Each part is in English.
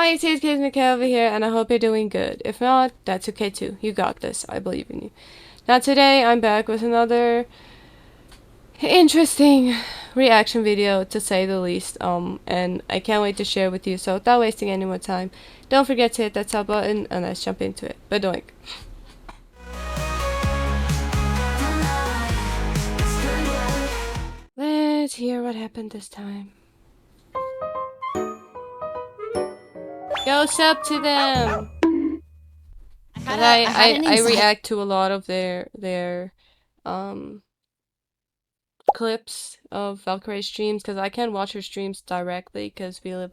Hi, it's Kids Mika over here, and I hope you're doing good. If not, that's okay too. You got this. I believe in you. Now today, I'm back with another interesting reaction video, to say the least. And I can't wait to share with you. So without wasting any more time, don't forget to hit that sub button, and let's jump into it. Badoink. Let's hear what happened this time. Go sub to them. I react to a lot of their clips of Valkyrae streams because I can't watch her streams directly because I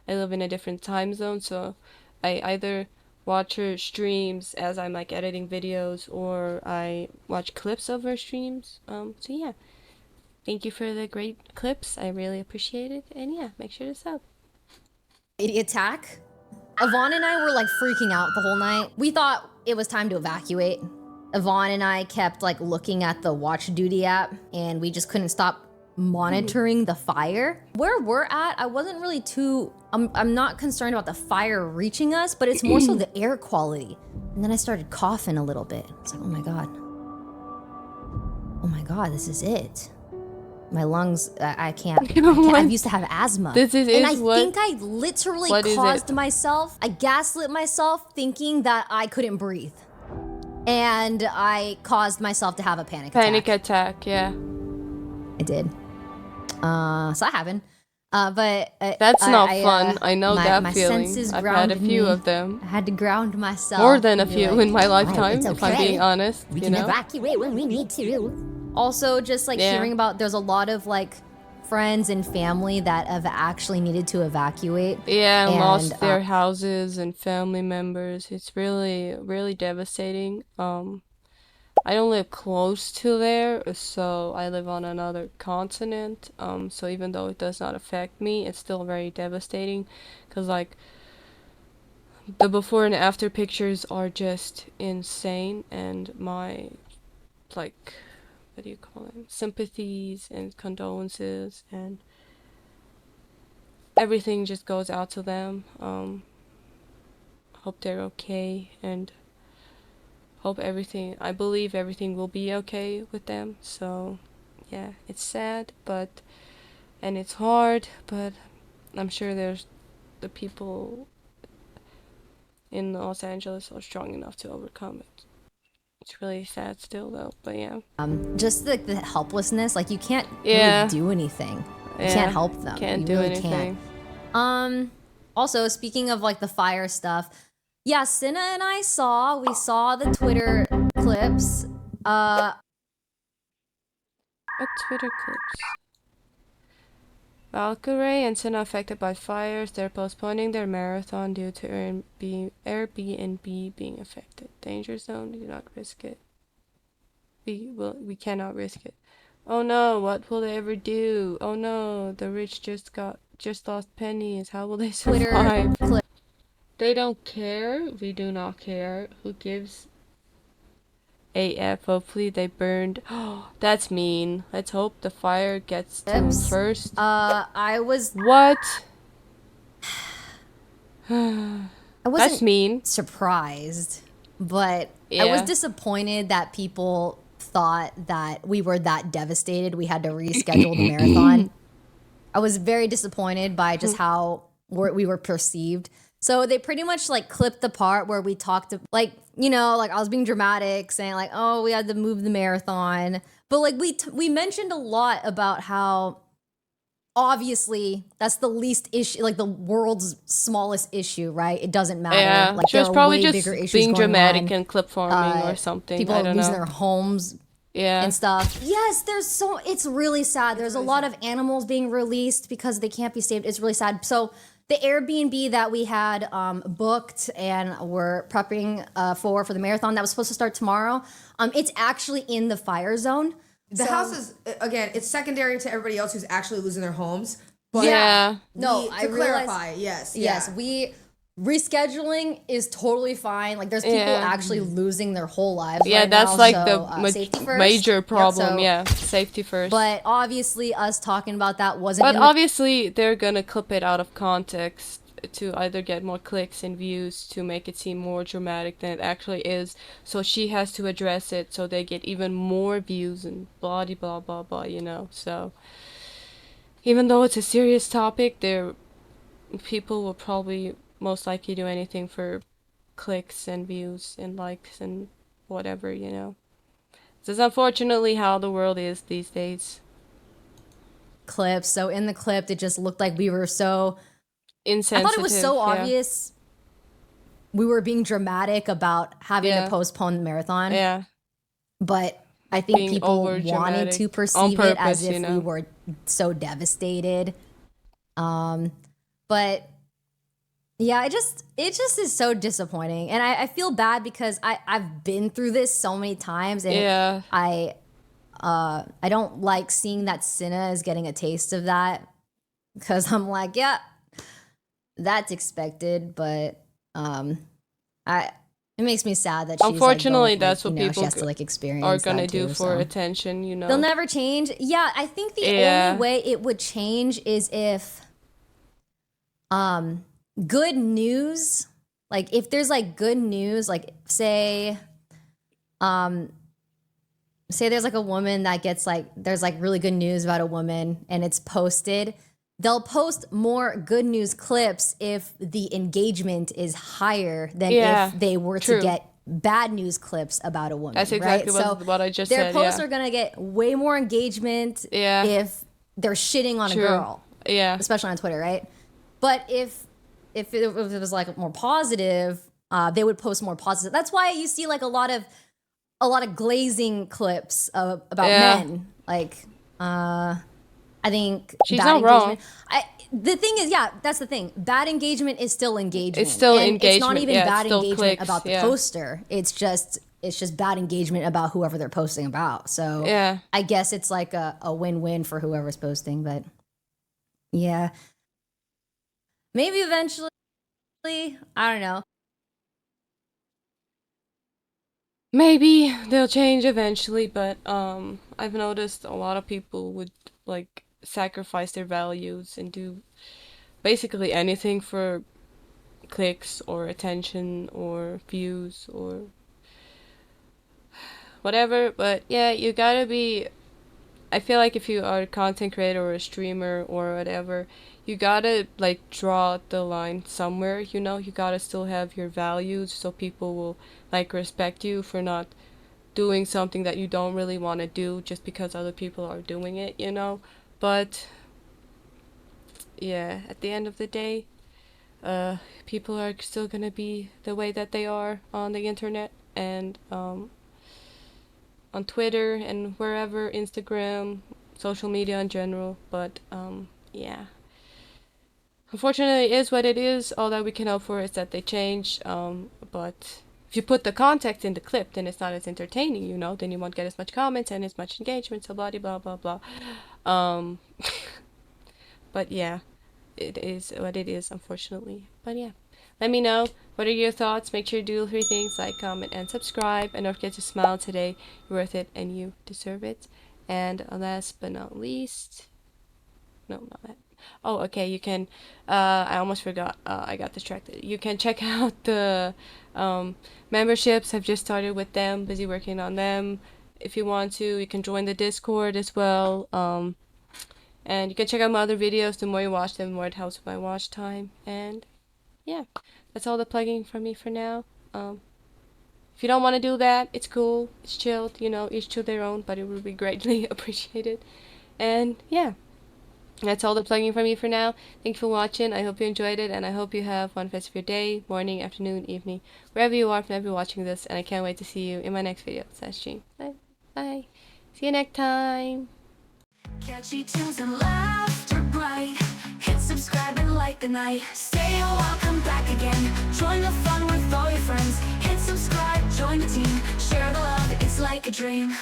live in a different time zone, so I either watch her streams as I'm like editing videos or I watch clips of her streams. So yeah. Thank you for the great clips. I really appreciate it. And yeah, make sure to sub. Attack. Yvonne and I were like freaking out the whole night. We thought it was time to evacuate. Yvonne and I kept like looking at the watch duty app and we just couldn't stop monitoring the fire. Where we're at, I wasn't really I'm not concerned about the fire reaching us, but it's more so the air quality. And then I started coughing a little bit. It's like, oh my God. Oh my God, this is it. My lungs, I can't. I used to have asthma. I think I literally caused myself, I gaslit myself thinking that I couldn't breathe. And I caused myself to have a panic attack. Panic attack, yeah. I did. So that happened. But that's not fun. I know that my feeling. Senses I've had a few me. of them. I had to ground myself. More than a few in my lifetime, it's if I'm being honest. We can evacuate when we need to. Also, just like hearing about, there's a lot of like friends and family that have actually needed to evacuate. Yeah, and lost their houses and family members. It's really, really devastating. I don't live close to there, so I live on another continent. So even though it does not affect me, it's still very devastating, because like the before and after pictures are just insane, and my like, what do you call them, sympathies and condolences and everything just goes out to them. Hope they're okay, and I believe everything will be okay with them. So yeah, it's sad, and it's hard, but I'm sure there's the people in Los Angeles are strong enough to overcome it. It's really sad still though, but yeah. Just the helplessness, like you can't really do anything. You can't help them. Can't do anything. Also, speaking of like the fire stuff, yeah, Cinna and I we saw the Twitter clips. What Twitter clips? Valkyrae and Cinna affected by fires. They're postponing their marathon due to Airbnb being affected. Danger zone. Do not risk it. We cannot risk it. Oh no! What will they ever do? Oh no! The rich just lost pennies. How will they survive? Twitter They don't care. We do not care. Who gives AF? Hopefully they burned. Oh, that's mean. Let's hope the fire gets to them first. I was... What? That's mean. Surprised, but I was disappointed that people thought that we were that devastated we had to reschedule the marathon. I was very disappointed by just how we were perceived. So they pretty much like clipped the part where we talked to, like, you know, like I was being dramatic saying like, oh, we had to move the marathon. But like we mentioned a lot about how obviously that's the least issue, like the world's smallest issue, right? It doesn't matter. Yeah, like she was probably just being dramatic and clip farming or something. People are losing their homes. Yeah. And stuff. Yes, it's really sad. There's a lot of animals being released because they can't be saved. It's really sad. So the Airbnb that we had booked and we're prepping for the marathon that was supposed to start tomorrow, it's actually in the fire zone. The house is, again, it's secondary to everybody else who's actually losing their homes. But yeah. No, to clarify, yes. Rescheduling is totally fine. Like, there's people actually losing their whole lives. Yeah, right that's now, like so, the major problem. Safety first. But obviously, us talking about that wasn't. But obviously, they're gonna clip it out of context to either get more clicks and views to make it seem more dramatic than it actually is. So she has to address it so they get even more views and blah blah blah blah, you know. So even though it's a serious topic, there people will probably most likely do anything for clicks and views and likes and whatever, you know. This is unfortunately how the world is these days. Clips. So in the clip, it just looked like we were so Insensitive. I thought it was so obvious we were being dramatic about having to postpone the marathon. Yeah. But I think Being people wanted to perceive it as if we were so devastated. But yeah, it just is so disappointing. And I feel bad because I've been through this so many times, and I don't like seeing that Cinna is getting a taste of that, because I'm like, yeah, that's expected, but it makes me sad that she's unfortunately like, that's what people she has to like experience are gonna do too, for attention, you know. They'll never change. Yeah, I think the only way it would change is if good news, like if there's like good news, like say there's like a woman that gets like, there's like really good news about a woman and it's posted, they'll post more good news clips if the engagement is higher than if they were to get bad news clips about a woman. That's exactly what I just said. Their posts are gonna get way more engagement if they're shitting on a girl. Yeah. Especially on Twitter, right? But if it was like more positive, they would post more positive. That's why you see like a lot of glazing clips about men. Like I think she's bad not wrong. The thing is, that's the thing. Bad engagement is still engagement. It's still and engagement. It's not even bad engagement clicks, about the poster. It's just bad engagement about whoever they're posting about. So I guess it's like a win-win for whoever's posting. But yeah, maybe eventually, I don't know. Maybe they'll change eventually, but I've noticed a lot of people would like sacrifice their values and do basically anything for clicks or attention or views or whatever. But yeah, you gotta be, I feel like if you are a content creator or a streamer or whatever, you gotta like draw the line somewhere, you know. You gotta still have your values so people will like respect you for not doing something that you don't really want to do just because other people are doing it, you know. But yeah, at the end of the day, people are still gonna be the way that they are on the internet and on Twitter and wherever, Instagram, social media in general. But yeah, unfortunately, it is what it is. All that we can hope for is that they change. But if you put the context in the clip, then it's not as entertaining, you know. Then you won't get as much comments and as much engagement. So blah blah blah blah. But yeah, it is what it is, unfortunately. But yeah, let me know, what are your thoughts? Make sure to do 3 things: like, comment, and subscribe. And don't forget to smile today. You're worth it and you deserve it. And last but not least, no, not that. Oh, okay, you can, I almost forgot, I got distracted. You can check out the memberships. I've just started with them, busy working on them. If you want to, you can join the Discord as well. And you can check out my other videos. The more you watch them, the more it helps with my watch time. And yeah, that's all the plugging from me for now. If you don't want to do that, it's cool. It's chilled, you know, each to their own, but it would be greatly appreciated. And yeah, that's all the plugging from me for now. Thank you for watching. I hope you enjoyed it, and I hope you have one festive day, morning, afternoon, evening, wherever you are, whenever you're watching this. And I can't wait to see you in my next video / stream. Bye. Bye. See you next time. Catchy tunes and laughter bright. Hit subscribe and light the night. Stay a while, come back again. Join the fun with all your friends. Hit subscribe, join the team. Share the love, it's like a dream.